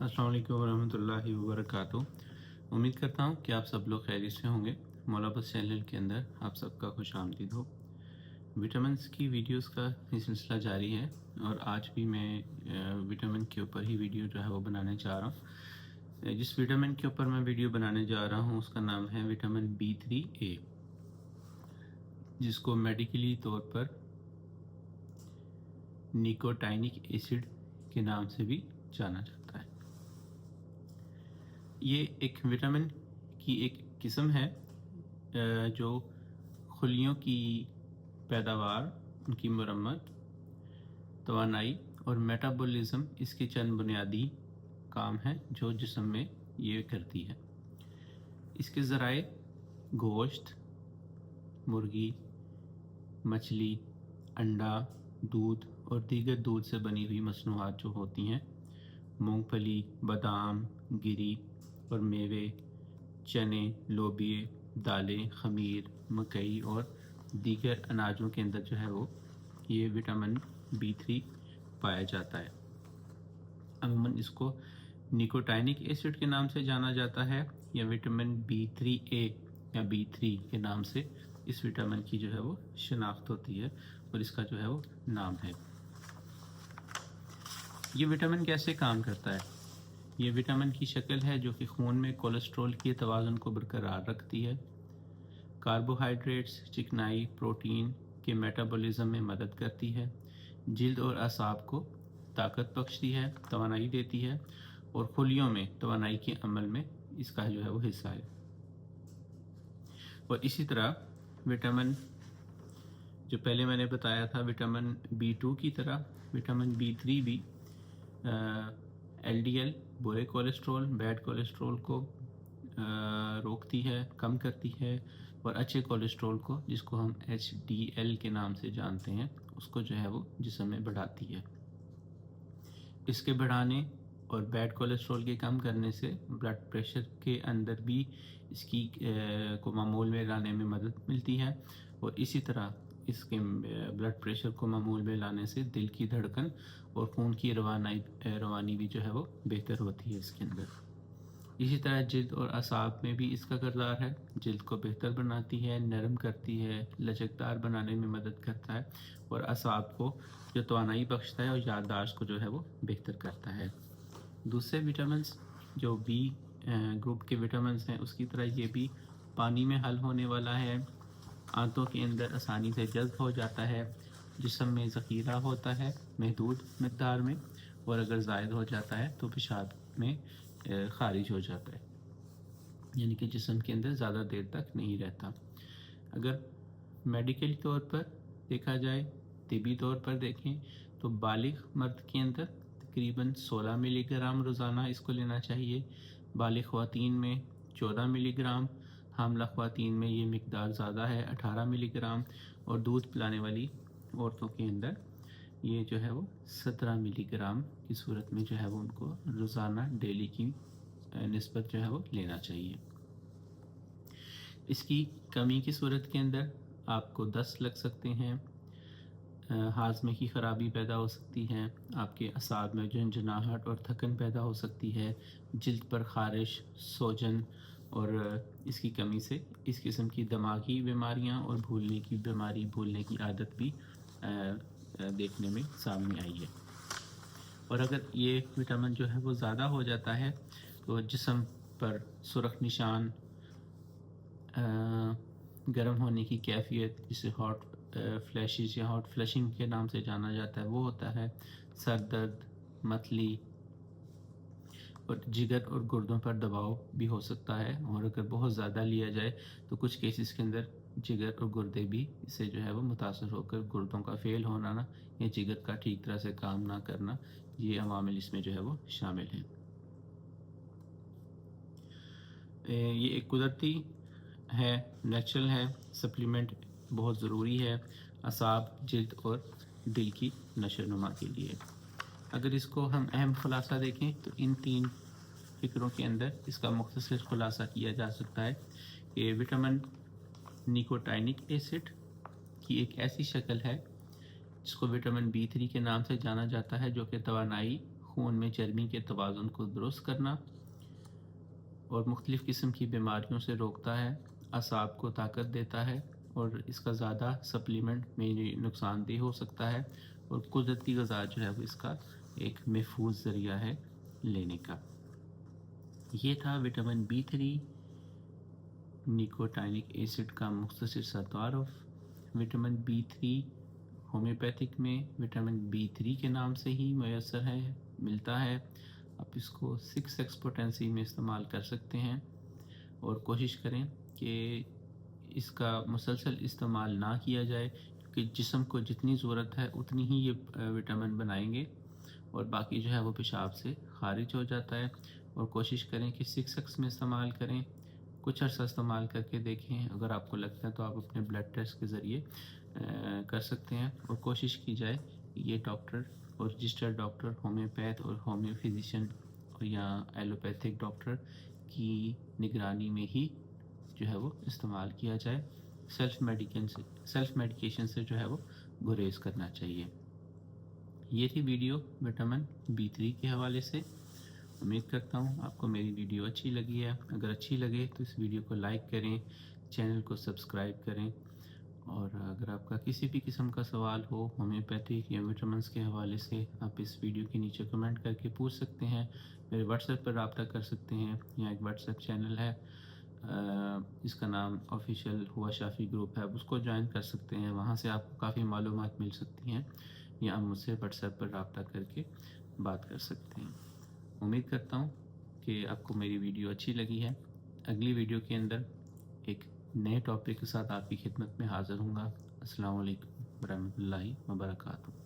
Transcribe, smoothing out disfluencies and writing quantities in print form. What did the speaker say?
अस्सलाम वालेकुम वरहमतुल्लाहि वबरकातुहू। उम्मीद करता हूँ कि आप सब लोग खैरियत से होंगे। मौला बस चैनल के अंदर आप सबका खुश आमदीद हो। विटामिन्स की वीडियोस का ये सिलसिला जारी है और आज भी मैं विटामिन के ऊपर ही वीडियो जो है वो बनाने जा रहा हूँ। जिस विटामिन के ऊपर मैं वीडियो बनाने जा रहा हूँ उसका नाम है विटामिन B3A, जिसको मेडिकली तौर पर निकोटाइनिक एसिड के नाम से भी जाना जाता है। ये एक विटामिन की एक किस्म है जो खुलियों की पैदावार, उनकी मरम्मत, तवानाई और मेटाबॉलिज्म इसके चंद बुनियादी काम हैं जो जिस्म में ये करती है। इसके ज़राए गोश्त, मुर्गी, मछली, अंडा, दूध और दीगर दूध से बनी हुई मसनूआत जो होती हैं, मूंगफली, बादाम, गिरी और मेवे, चने, लोबिए, दालें, खमीर, मकई और दीगर अनाजों के अंदर जो है वो ये विटामिन B3 पाया जाता है। अमूमन इसको निकोटाइनिक एसिड के नाम से जाना जाता है या विटामिन B3A या B3 के नाम से इस विटामिन की जो है वो शनाख्त होती है और इसका जो है वो नाम है। ये विटामिन कैसे काम करता है? ये विटामिन की शक्ल है जो कि खून में कोलेस्ट्रॉल के तवाज़ुन को बरकरार रखती है, कार्बोहाइड्रेट्स, चिकनाई, प्रोटीन के मेटाबॉलिज्म में मदद करती है, जिल्द और असाब को ताकत बख्शती है, तवानाई देती है और खुलियों में तवानाई के अमल में इसका जो है वो हिस्सा है। और इसी तरह विटामिन जो पहले मैंने बताया था विटामिन B2 की तरह विटामिन B3 भी LDL बुरे कोलेस्ट्रॉल, बैड कोलेस्ट्रॉल को रोकती है, कम करती है और अच्छे कोलेस्ट्रॉल को, जिसको हम HDL के नाम से जानते हैं, उसको जो है वो जिस्म में बढ़ाती है। इसके बढ़ाने और बैड कोलेस्ट्रॉल के कम करने से ब्लड प्रेशर के अंदर भी इसकी को मामूल में लाने में मदद मिलती है और इसी तरह इसके ब्लड प्रेशर को मामूल में लाने से दिल की धड़कन और खून की रवानी भी जो है वो बेहतर होती है इसके अंदर। इसी तरह जिल्द और असाब में भी इसका किरदार है। जिल्द को बेहतर बनाती है, नरम करती है, लचकदार बनाने में मदद करता है और असाब को जो तवानाई बख्शता है और याददाश्त को जो है वो बेहतर करता है। दूसरे विटामिन्स जो B ग्रुप के विटामिन्स हैं उसकी तरह ये भी पानी में हल होने वाला है, आंतों के अंदर आसानी से जज़्ब हो जाता है, जिस्म में ज़ख़ीरा होता है महदूद मकदार में और अगर ज़ायद हो जाता है तो पेशाब में ख़ारिज हो जाता है, यानी कि जिस्म के अंदर ज़्यादा देर तक नहीं रहता। अगर मेडिकल तौर पर देखा जाए, तिबी तौर पर देखें तो बालिग मर्द के अंदर तकरीबन 16 मिलीग्राम रोज़ाना इसको लेना चाहिए, बालिग ख़वातीन में 14 मिलीग्राम, हामला ख़वातीन में ये मिकदार ज़्यादा है 18 मिलीग्राम और दूध पिलाने वाली औरतों के अंदर ये जो है वो 17 मिलीग्राम की सूरत में जो है वो उनको रोज़ाना डेली की निस्बत जो है वो लेना चाहिए। इसकी कमी की सूरत के अंदर आपको दस्त लग सकते हैं, हाजमे की ख़राबी पैदा हो सकती है, आपके असाब में झंझनाहट और थकन पैदा हो सकती है, जिल्द पर ख़ारिश, सोजन और इसकी कमी से इस किस्म की दिमागी बीमारियां और भूलने की बीमारी, भूलने की आदत भी देखने में सामने आई है। और अगर ये विटामिन जो है वो ज़्यादा हो जाता है तो जिस्म पर सुर्ख निशान, गर्म होने की कैफियत, जिसे हॉट फ्लैशेस या हॉट फ्लशिंग के नाम से जाना जाता है, वो होता है, सर दर्द, मतली और जिगर और गुर्दों पर दबाव भी हो सकता है और अगर बहुत ज़्यादा लिया जाए तो कुछ केसेस के अंदर जिगर और गुर्दे भी इससे जो है वो मुतासर होकर गुर्दों का फेल होना ना या जिगर का ठीक तरह से काम ना करना, ये अवामिल इसमें जो है वो शामिल हैं। ये एक कुदरती है, नेचुरल है, सप्लीमेंट बहुत ज़रूरी है असाब, जिल्द और दिल की नशोनुमा के लिए। अगर इसको हम अहम खुलासा देखें तो इन 3 फ़िक्रों के अंदर इसका मुख्तसर खुलासा किया जा सकता है कि विटामिन निकोटाइनिक एसिड की एक ऐसी शक्ल है जिसको विटामिन B3 के नाम से जाना जाता है, जो कि तवानाई, خون میں چربی کے توازن کو درست کرنا اور مختلف قسم کی بیماریوں سے روکتا ہے، اعصاب کو طاقت دیتا ہے اور اس کا زیادہ سپلیمنٹ میں نقصان دہ ہو سکتا ہے، اور قدرتی غذا جو ہے وہ اس کا ایک محفوظ ذریعہ ہے لینے کا۔ یہ تھا وٹامن B3 نیکوٹینک ایسڈ کا مختصر سا تعارف۔ وٹامن B3 ہومیوپیتھک میں وٹامن B3 کے نام سے ہی میسر ہے، ملتا ہے۔ آپ اس کو 6x پوٹینسی میں استعمال کر سکتے ہیں، اور کوشش کریں کہ اس کا مسلسل استعمال نہ کیا جائے، کہ جسم کو جتنی ضرورت ہے اتنی ہی یہ وٹامن بنائیں گے، اور باقی جو ہے وہ پیشاب سے خارج ہو جاتا ہے۔ اور کوشش کریں کہ 6x میں استعمال کریں، کچھ عرصہ استعمال کر کے دیکھیں، اگر آپ کو لگتا ہے تو آپ اپنے بلڈ ٹیسٹ کے ذریعے کر سکتے ہیں، اور کوشش کی جائے یہ ڈاکٹر اور رجسٹرڈ ڈاکٹر، ہومیوپیتھ اور ہومیو فزیشین یا ایلوپیتھک ڈاکٹر کی نگرانی میں ہی جو ہے وہ استعمال کیا جائے۔ سیلف میڈیکیشن سے جو ہے وہ گریز کرنا چاہیے۔ یہ تھی ویڈیو وٹامن B3 کے حوالے سے۔ امید کرتا ہوں آپ کو میری ویڈیو اچھی لگی ہے۔ اگر اچھی لگے تو اس ویڈیو کو لائک کریں، چینل کو سبسکرائب کریں، اور اگر آپ کا کسی بھی قسم کا سوال ہو ہومیوپیتھک یا وٹامنس کے حوالے سے، آپ اس ویڈیو کے نیچے کمنٹ کر کے پوچھ سکتے ہیں، میرے واٹس ایپ پر رابطہ کر سکتے ہیں، یا ایک واٹس ایپ چینل ہے اس کا نام آفیشیل ہوا شافی گروپ ہے، اس کو جوائن کر سکتے ہیں، وہاں سے آپ کو کافی معلومات مل سکتی ہیں، یا آپ مجھ سے واٹس ایپ پر رابطہ کر کے بات کر سکتے ہیں۔ امید کرتا ہوں کہ آپ کو میری ویڈیو اچھی لگی ہے۔ اگلی ویڈیو کے اندر ایک نئے ٹاپک کے ساتھ آپ کی خدمت میں حاضر ہوں گا۔ السلام علیکم ورحمۃ اللہ وبرکاتہ۔